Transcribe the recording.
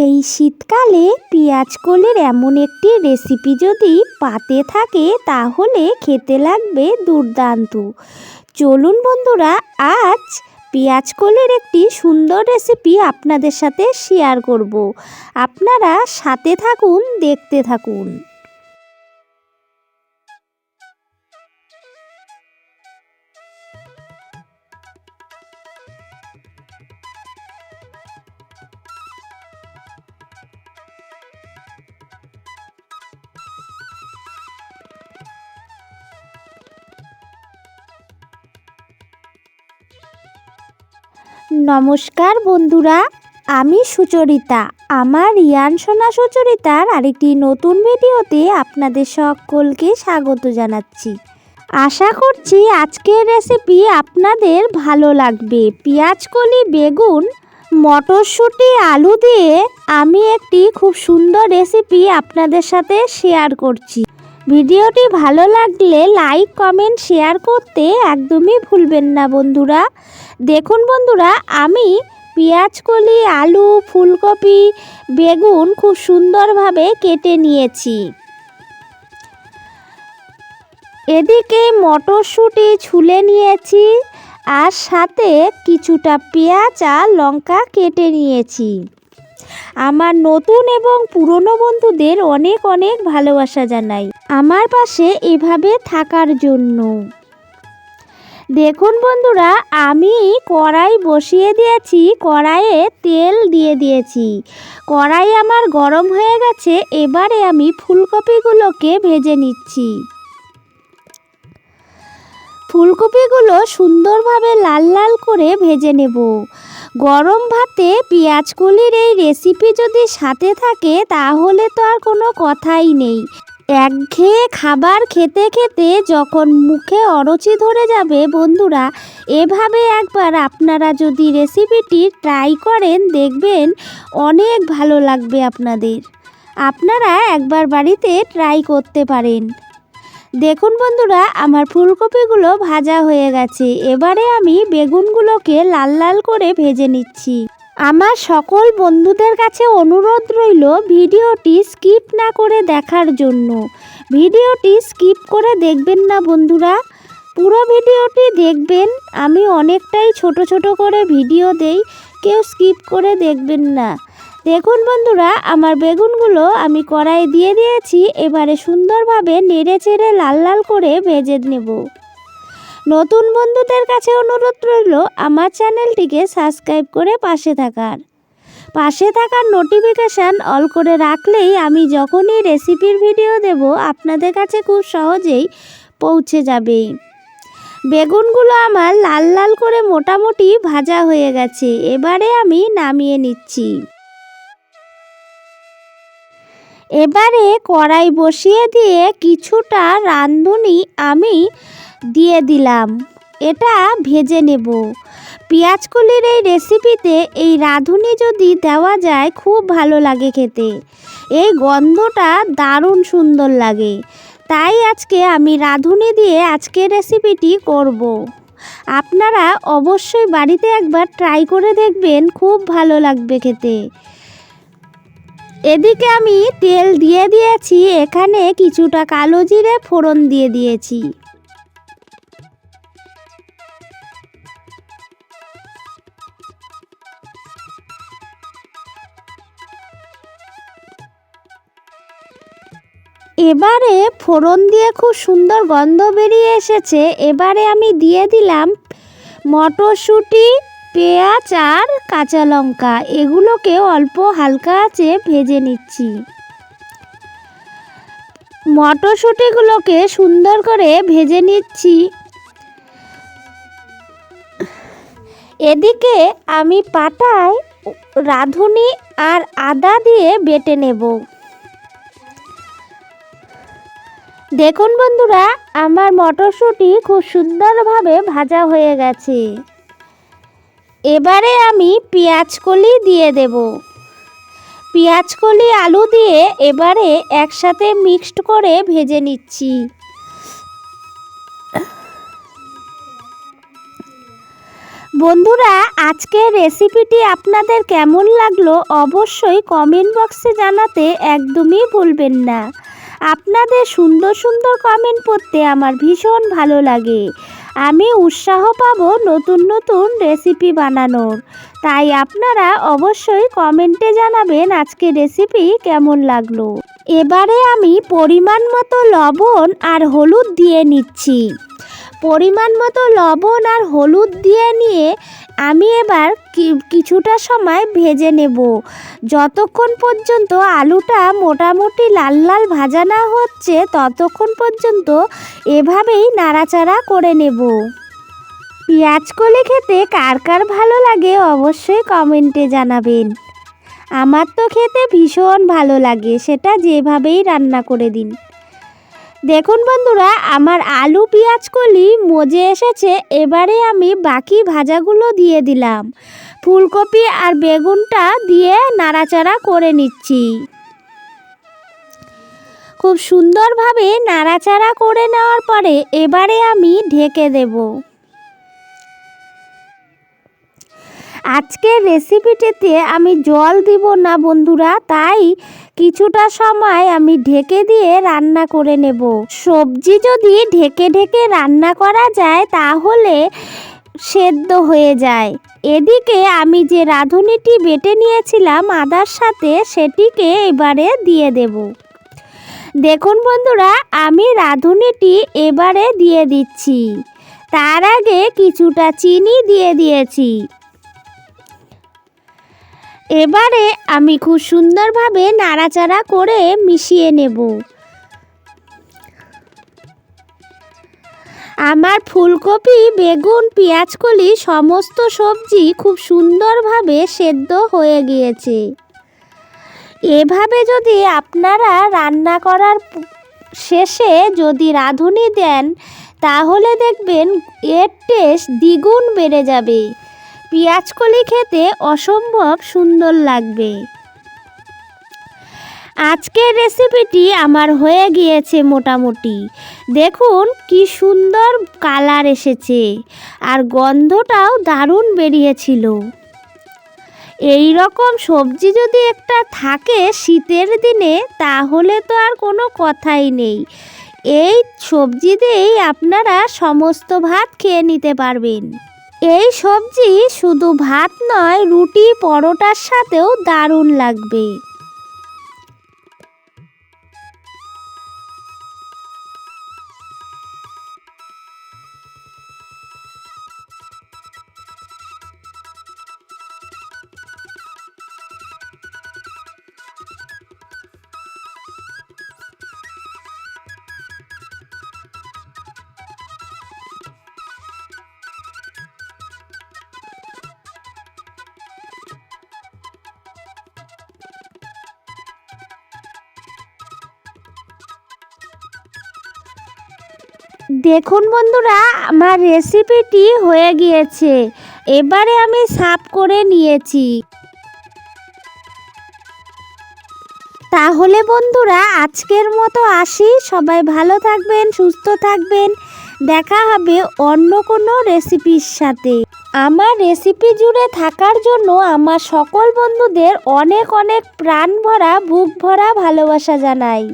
এই শীতকালে পেঁয়াজকলির এমন একটি রেসিপি যদি পাতে থাকে তাহলে খেতে লাগবে দুর্দান্ত। চলুন বন্ধুরা, আজ পেঁয়াজকলির একটি সুন্দর রেসিপি আপনাদের সাথে শেয়ার করব। আপনারা সাথে থাকুন, দেখতে থাকুন। নমস্কার বন্ধুরা, আমি সুচরিতা। আমার রিয়ান সোনা সুচরিতার আরেকটি নতুন ভিডিওতে আপনাদের সকলকে স্বাগত জানাচ্ছি। আশা করছি আজকের রেসিপি আপনাদের ভালো লাগবে। পেঁয়াজকলি, বেগুন, মটরশুঁটি, আলু দিয়ে আমি একটি খুব সুন্দর রেসিপি আপনাদের সাথে শেয়ার করছি। ভিডিওটি ভালো লাগলে লাইক, কমেন্ট, শেয়ার করতে একদমই ভুলবেন না বন্ধুরা। দেখুন বন্ধুরা, আমি পেঁয়াজকলি, আলু, ফুলকপি, বেগুন খুব সুন্দরভাবে কেটে নিয়েছি। এদিকে মটরশুঁটি ছুলে নিয়েছি, আর সাথে কিছুটা পেঁয়াজ আর লঙ্কা কেটে নিয়েছি। আমার নতুন এবং পুরনো বন্ধুদের অনেক অনেক ভালোবাসা জানাই আমার পাশে এভাবে থাকার জন্য। দেখুন বন্ধুরা, আমি কড়াই বসিয়ে দিয়েছি, কড়াইয়ে তেল দিয়ে দিয়েছি। কড়াই আমার গরম হয়ে গেছে, এবারে আমি ফুলকপিগুলোকে ভেজে নিচ্ছি। ফুলকপিগুলো সুন্দরভাবে লাল লাল করে ভেজে নেব। গরম ভাতে পেঁয়াজকলির এই রেসিপি যদি সাথে থাকে তাহলে তো আর কোনো কথাই নেই। একঘেয়ে খাবার খেতে খেতে যখন মুখে অরুচি ধরে যাবে বন্ধুরা, এভাবে একবার আপনারা যদি রেসিপিটি ট্রাই করেন দেখবেন অনেক ভালো লাগবে আপনাদের। আপনারা একবার বাড়িতে ট্রাই করতে পারেন। দেখুন বন্ধুরা, আমার ফুলকপিগুলো ভাজা হয়ে গেছে, এবারে আমি বেগুনগুলোকে লাল লাল করে ভেজে নিচ্ছি। আমার সকল বন্ধুদের কাছে অনুরোধ রইল ভিডিওটি স্কিপ না করে দেখার জন্য। ভিডিওটি স্কিপ করে দেখবেন না বন্ধুরা, পুরো ভিডিওটি দেখবেন। আমি অনেকটাই ছোট ছোট করে ভিডিও দেই, কেউ স্কিপ করে দেখবেন না। দেখুন বন্ধুরা, আমার বেগুনগুলো আমি কড়াইয়ে দিয়ে দিয়েছি, এবারে সুন্দরভাবে নেড়ে চেড়ে লাল লাল করে ভেজে নেব। নতুন বন্ধুদের কাছে অনুরোধ রইল আমার চ্যানেলটিকে সাবস্ক্রাইব করে পাশে থাকার নোটিফিকেশান অল করে রাখলেই আমি যখনই রেসিপির ভিডিও দেব আপনাদের কাছে খুব সহজেই পৌঁছে যাবে। বেগুনগুলো আমার লাল লাল করে মোটামুটি ভাজা হয়ে গেছে, এবারে আমি নামিয়ে নিচ্ছি। এবারে কড়াই বসিয়ে দিয়ে কিছুটা রাঁধুনি আমি দিয়ে দিলাম, এটা ভেজে নেব। পেঁয়াজকলির এই রেসিপিতে এই রাঁধুনি যদি দেওয়া যায় খুব ভালো লাগে খেতে, এই গন্ধটা দারুণ সুন্দর লাগে। তাই আজকে আমি রাঁধুনি দিয়ে আজকের রেসিপিটি করব। আপনারা অবশ্যই বাড়িতে একবার ট্রাই করে দেখবেন, খুব ভালো লাগবে খেতে। এদিকে আমি তেল দিয়ে দিয়েছি, এখানে কিছুটা কালো জিরে ফোড়ন দিয়ে দিয়েছি। এবারে ফোড়ন দিয়ে খুব সুন্দর গন্ধ বেরিয়ে এসেছে, এবারে আমি দিয়ে দিলাম মটরশুঁটি, পেঁয়াজ আর কাঁচা লঙ্কা। এগুলোকে অল্প হালকা আঁচে ভেজে নিচ্ছি। মটরশুঁটিগুলোকে সুন্দর করে ভেজে নিচ্ছি। এদিকে আমি পাটায় রাঁধুনি আর আদা দিয়ে বেটে নেব। দেখুন বন্ধুরা, আমার মটরশুঁটি খুব সুন্দরভাবে ভাজা হয়ে গেছে, এবারে আমি পেঁয়াজকলি দিয়ে দেব। পেঁয়াজকলি, আলু দিয়ে এবারে একসাথে মিক্সড করে ভেজে নিচ্ছি। বন্ধুরা, আজকের রেসিপিটি আপনাদের কেমন লাগলো অবশ্যই কমেন্ট বক্সে জানাতে একদমই ভুলবেন না। আপনাদের সুন্দর সুন্দর কমেন্ট পড়তে আমার ভীষণ ভালো লাগে। আমি উৎসাহ পাবো নতুন নতুন রেসিপি বানানোর। তাই আপনারা অবশ্যই কমেন্টে জানাবেন আজকের রেসিপি কেমন লাগলো। এবারে আমি পরিমাণ মতো লবণ আর হলুদ দিয়ে নিচ্ছি। পরিমাণ মতো লবণ আর হলুদ দিয়ে নিয়ে আমি এবার কিছুটা সময় ভেজে নেব, যতক্ষণ পর্যন্ত আলুটা মোটামুটি লাল লাল ভাজা না হচ্ছে ততক্ষণ পর্যন্ত এভাবেই নাড়াচাড়া করে নেব। পেঁয়াজকলি খেতে কার কার ভালো লাগে অবশ্যই কমেন্টে জানাবেন। আমার তো খেতে ভীষণ ভালো লাগে, সেটা যেভাবেই রান্না করে দিন। দেখুন বন্ধুরা, আমার আলু পেঁয়াজকলি মজে এসেছে। এবারে আমি বাকি ভাজাগুলো দিয়ে দিলাম। ফুলকপি আর বেগুনটা দিয়ে নাড়াচাড়া করে নিচ্ছি। খুব সুন্দরভাবে নাড়াচাড়া করে নেওয়ার পরে এবারে আমি ঢেকে দেব। আজকের রেসিপিটিতে আমি জল দিব না বন্ধুরা, তাই কিছুটা সময় আমি ঢেকে দিয়ে রান্না করে নেব। সবজি যদি ঢেকে ঢেকে রান্না করা যায় তাহলে সেদ্ধ হয়ে যায়। এদিকে আমি যে রাঁধুনিটি বেটে নিয়েছিলাম আদার সাথে, সেটিকে এবারে দিয়ে দেব। দেখুন বন্ধুরা, আমি রাঁধুনিটি এবারে দিয়ে দিচ্ছি। তার আগে কিছুটা চিনি দিয়ে দিয়েছি। এবারে আমি খুব সুন্দরভাবে নাড়াচাড়া করে মিশিয়ে নেব। আমার ফুলকপি বেগুন পেঁয়াজকলি সমস্ত সবজি খুব সুন্দরভাবে সেদ্ধ হয়ে গিয়েছে। এভাবে যদি আপনারা রান্না করার শেষে যদি রাঁধুনি দেন তাহলে দেখবেন এর টেস্ট দ্বিগুণ বেড়ে যাবে। পেঁয়াজকলি খেতে অসম্ভব সুন্দর লাগবে। আজকের রেসিপিটি আমার হয়ে গিয়েছে মোটামুটি। দেখুন কি সুন্দর কালার এসেছে আর গন্ধটাও দারুণ বেরিয়েছিল। এই রকম সবজি যদি একটা থাকে শীতের দিনে তাহলে তো আর কোনো কথাই নেই। এই সবজি দিয়েই আপনারা সমস্ত ভাত খেয়ে নিতে পারবেন। এই সবজি শুধু ভাত নয়, রুটি পরোটার সাথেও দারুণ লাগবে। দেখুন বন্ধুরা, আমার রেসিপিটি হয়ে গিয়েছে। এবারে আমি সার্ভ করে নিয়েছি। তাহলে বন্ধুরা আজকের মতো আসি। সবাই ভালো থাকবেন, সুস্থ থাকবেন। দেখা হবে অন্য কোনো রেসিপির সাথে। আমার রেসিপি জুড়ে থাকার জন্য আমার সকল বন্ধুদের অনেক অনেক প্রাণ ভরা বুক ভরা ভালোবাসা জানাই।